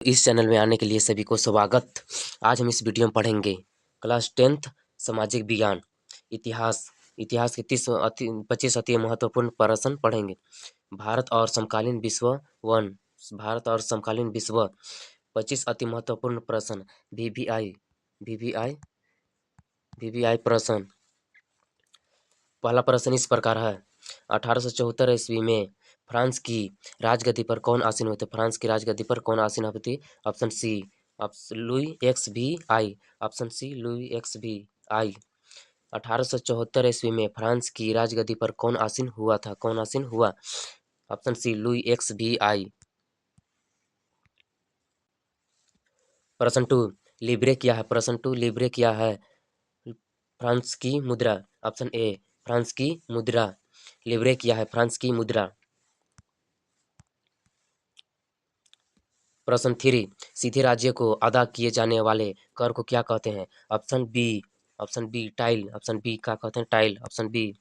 इस चैनल में आने के लिए सभी को स्वागत। आज हम इस वीडियो में पढ़ेंगे क्लास 10th सामाजिक विज्ञान इतिहास इतिहास के 25 अति महत्वपूर्ण प्रश्न पढ़ेंगे। भारत और समकालीन विश्व वन भारत और समकालीन विश्व 25 अति महत्वपूर्ण प्रश्न वीवीआई वीवीआई प्रश्न। पहला प्रश्न इस प्रकार है, 1874 ईस्वी में फ्रांस की राजगद्दी पर कौन आसीन हुए थे? फ्रांस की राजगद्दी पर कौन आसीन हुए थे? ऑप्शन सी लुई एक्स भी आई। ऑप्शन सी लुई एक्स भी आई। 1874 ईस्वी में फ्रांस की राजगद्दी पर कौन आसीन हुआ था? कौन आसीन हुआ? ऑप्शन सी लुई एक्स भी आई। प्रश्न 2, लिब्रे क्या है? प्रश्न 2, लिब्रे क्या है? फ्रांस की मुद्रा। ऑप्शन ए फ्रांस की मुद्रा। लिब्रे क्या है? फ्रांस की मुद्रा। प्रश्न 3, सीधे राज्य को अदा किए जाने वाले कर को क्या कहते हैं? Option B tile. Option B क्या कहते हैं? टाइल। Option B.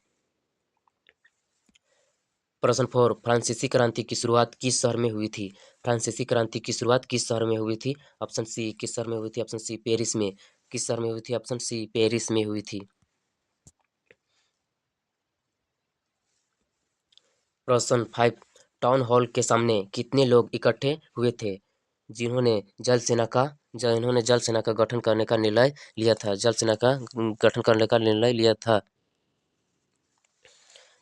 प्रश्न 4, फ्रांसीसी क्रांति की शुरुआत किस शहर में हुई थी? फ्रांसीसी क्रांति की शुरुआत किस शहर में हुई थी? ऑप्शन सी किस शहर में हुई थी? ऑप्शन सी पेरिस में। किस शहर में हुई थी? ऑप्शन सी पेरिस में हुई थी। प्रश्न 5, टाउन हॉल के सामने कितने लोग इकट्ठे हुए थे जिन्होंने जल सेना का गठन करने का निर्णय लिया था? जल सेना का गठन करने का निर्णय लिया था।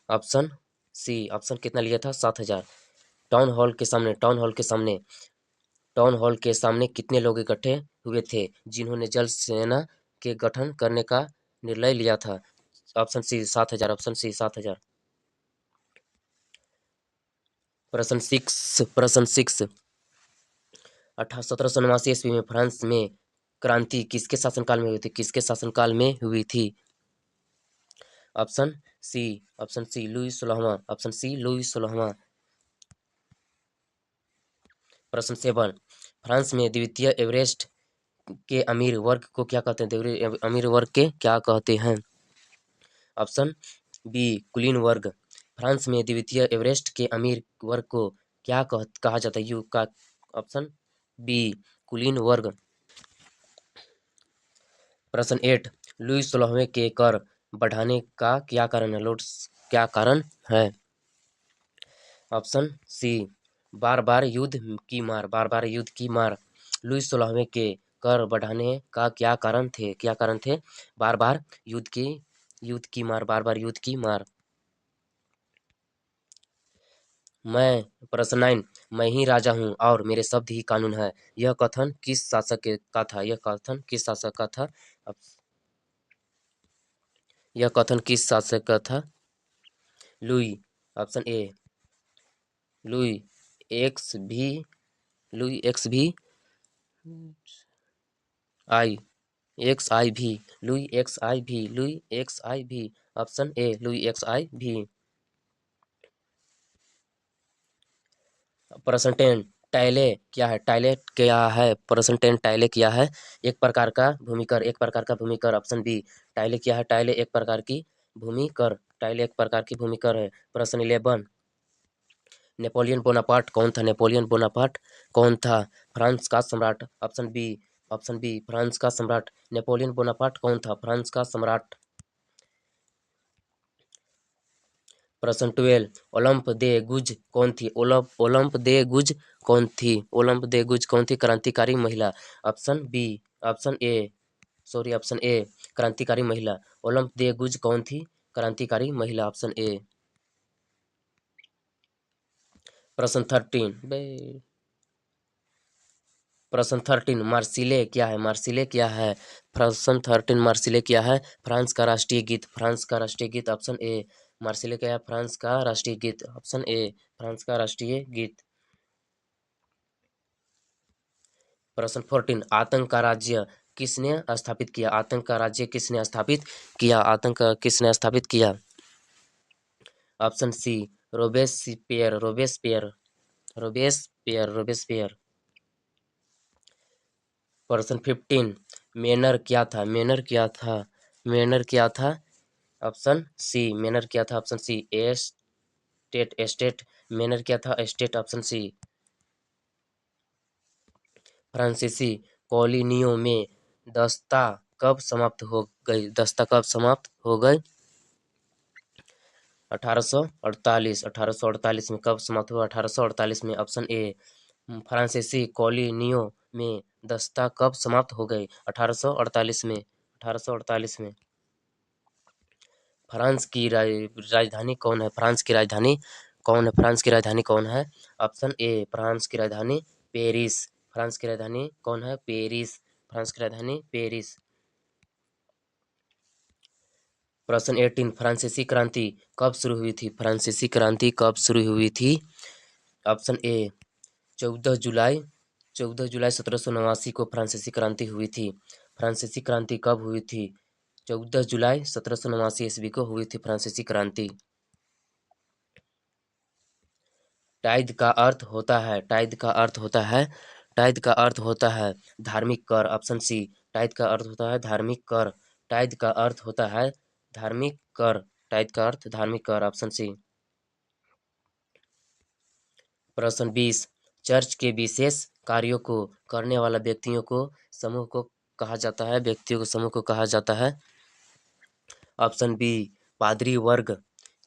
ऑप्शन सी। ऑप्शन कितना लिया था? 7,000। टाउन हॉल के सामने कितने लोग इकट्ठे हुए थे जिन्होंने जल सेना के गठन करने का निर्णय लिया था? Option C 7,000। Option C 7,000। प्रश्न 6 1789 ईस्वी में फ्रांस में क्रांति किसके शासनकाल में हुई थी? किसके शासनकाल में हुई थी? ऑप्शन सी लुई 16वां। ऑप्शन सी लुई 16वां। प्रश्न 7, फ्रांस में द्वितीय एवरेस्ट के अमीर वर्ग को क्या कहते हैं? अमीर वर्ग के क्या कहते हैं? ऑप्शन बी कुलीन वर्ग। फ्रांस में द्वितीय एवरेस्ट के अमीर वर्ग को क्या कहा जाता है? यू का। ऑप्शन बी कुलीन वर्ग। प्रश्न 8, लुई 16वें के कर बढ़ाने का क्या कारण है? क्या कारण है? ऑप्शन सी बार बार युद्ध की मार। लुई 16वें के कर बढ़ाने का क्या कारण थे? बार बार युद्ध की मार। बार बार युद्ध की मार। प्रश्न 9, मैं ही राजा हूँ और मेरे शब्द ही कानून है। यह कथन किस शासक का था? यह कथन किस शासक का था? यह कथन किस शासक का था? Louis. Option A Louis x भी लुई आई एक्स आई भी लुई एक्स आई भी। ऑप्शन ए लुई एक्स आई भी। प्रश्न 10, टाइले क्या है? प्रश्न 10, टाइले क्या है? एक प्रकार का भूमिकर। ऑप्शन बी टाइले क्या है? टाइले एक प्रकार की भूमिकर है। प्रश्न 11, नेपोलियन बोनापार्ट कौन था? नेपोलियन बोनापार्ट कौन था? फ्रांस का सम्राट। ऑप्शन बी फ्रांस का सम्राट। नेपोलियन बोनापार्ट कौन था? फ्रांस का सम्राट। प्रश्न 12, ओलंप दे गुज कौन थी? ओलंप दे गुज कौन थी? क्रांतिकारी महिला। ऑप्शन बी ऑप्शन ए क्रांतिकारी महिला। ओलंप दे गुज कौन थी? क्रांतिकारी महिला। Option A. प्रश्न 13, मार्सिले क्या है? प्रश्न 13, मार्सिले क्या है? फ्रांस का राष्ट्रीय गीत। ऑप्शन ए मार्सिले क्या है? फ्रांस का राष्ट्रीय गीत। ऑप्शन ए फ्रांस का राष्ट्रीय गीत। प्रश्न 14, आतंक का राज्य किसने स्थापित किया? आतंक किसने स्थापित किया? Option C Robespierre. प्रश्न 15, मेनर क्या था? ऑप्शन सी एस्टेट। मेनर क्या था? एस्टेट। Option C. फ्रांसीसी कॉलोनियों में दस्ता कब समाप्त हो गई? दस्ता कब समाप्त हो गई? 1848। 1848 में कब समाप्त हुआ? 1848 में। ऑप्शन ए फ्रांसीसी कॉलोनियों में दस्ता कब समाप्त हो गई? 1848 में। 1848 में। फ्रांस की राजधानी कौन है? फ्रांस की राजधानी कौन है? फ्रांस की राजधानी कौन है? ऑप्शन ए फ्रांस की राजधानी पेरिस। फ्रांस की राजधानी कौन है? पेरिस। फ्रांस की राजधानी पेरिस। प्रश्न 18 फ्रांसीसी क्रांति कब शुरू हुई थी? फ्रांसीसी क्रांति कब शुरू हुई थी? ऑप्शन ए 14 जुलाई। 14 जुलाई 1789 को फ्रांसीसी क्रांति हुई थी। फ्रांसीसी क्रांति कब हुई थी? 14 जुलाई 1789 ईस्वी को हुई थी फ्रांसीसी क्रांति। टाइद का अर्थ होता है। टाइद का अर्थ होता है। टाइद का अर्थ होता है धार्मिक कर। ऑप्शन सी टाइद का अर्थ होता है धार्मिक कर। टाइद का अर्थ होता है धार्मिक कर। टाइद का अर्थ धार्मिक कर। Option C. प्रश्न 20 चर्च के विशेष कार्यों को करने वाला व्यक्तियों को समूह को कहा जाता है? व्यक्तियों को समूह को कहा जाता है? ऑप्शन बी पादरी वर्ग।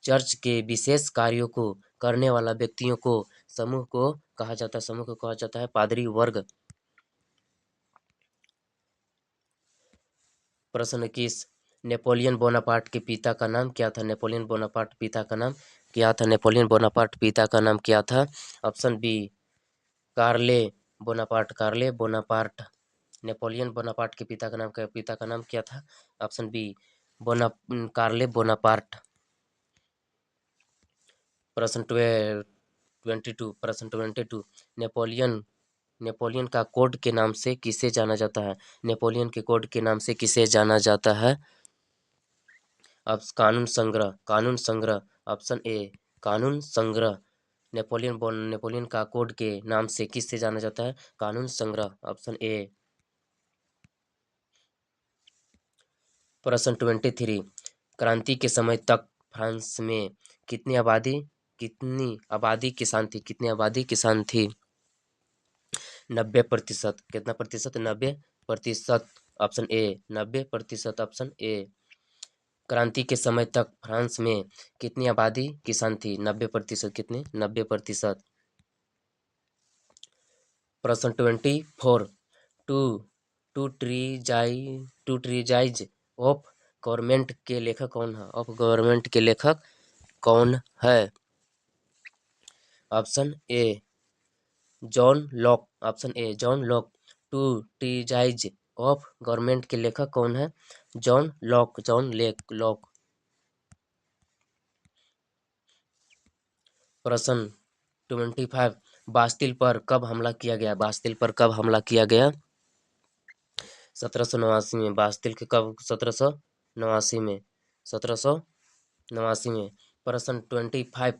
चर्च के विशेष कार्यों को करने वाला व्यक्तियों को समूह को कहा जाता है। समूह को कहा जाता है पादरी वर्ग। प्रश्न 21 नेपोलियन बोनापार्ट के पिता का नाम क्या था? नेपोलियन बोनापार्ट पिता का नाम क्या था? नेपोलियन बोनापार्ट पिता का नाम क्या था? ऑप्शन बी कार्ले बोनापार्ट। कार्ले बोनापार्ट। नेपोलियन बोनापार्ट के पिता का नाम क्या था? ऑप्शन बी बोना कार्ले बोनापार्ट। प्रश्न 22 प्रश्न 22 नेपोलियन नेपोलियन का कोड के नाम से किसे जाना जाता है? नेपोलियन के कोड के नाम से किसे जाना जाता है? अब कानून संग्रह। कानून संग्रह। ऑप्शन ए कानून संग्रह। नेपोलियन का कोड के नाम से किससे जाना जाता है? कानून संग्रह। Option A. प्रश्न 23 क्रांति के समय तक फ्रांस में कितनी आबादी किसान थी? कितनी आबादी किसान थी? 90%। कितना प्रतिशत? 90%। Option A 90%। Option A. क्रांति के समय तक फ्रांस में कितनी आबादी किसान थी? 90%। कितने? 90%। प्रश्न 24 to to treatise of government के लेखक कौन है? ऑफ गवर्नमेंट के लेखक कौन है? Option A John Locke. Option A John Locke. Two treatise of government के लेखक कौन है? John Locke. जॉन लेक लॉक। प्रश्न 25 बास्तिल पर कब हमला किया गया? बास्तिल पर कब हमला किया गया? 1789 में। बास्तिल के कब? 1789 में। 1789 में। प्रश्न 25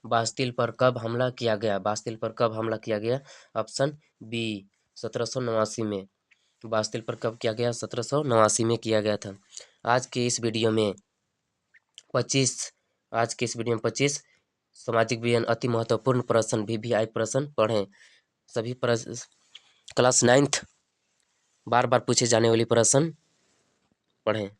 बास्तिल पर कब हमला किया गया? बास्तिल पर कब हमला किया गया? ऑप्शन बी 1789 में। बास्तिल पर कब किया गया? 1789 में किया गया था। आज के इस वीडियो में 25 आज के इस वीडियो में 25 सामाजिक विज्ञान अति महत्वपूर्ण प्रश्न VVI प्रश्न पढ़ें। सभी प्रश्न क्लास 9th बार बार पूछे जाने वाली प्रश्न पढ़ें।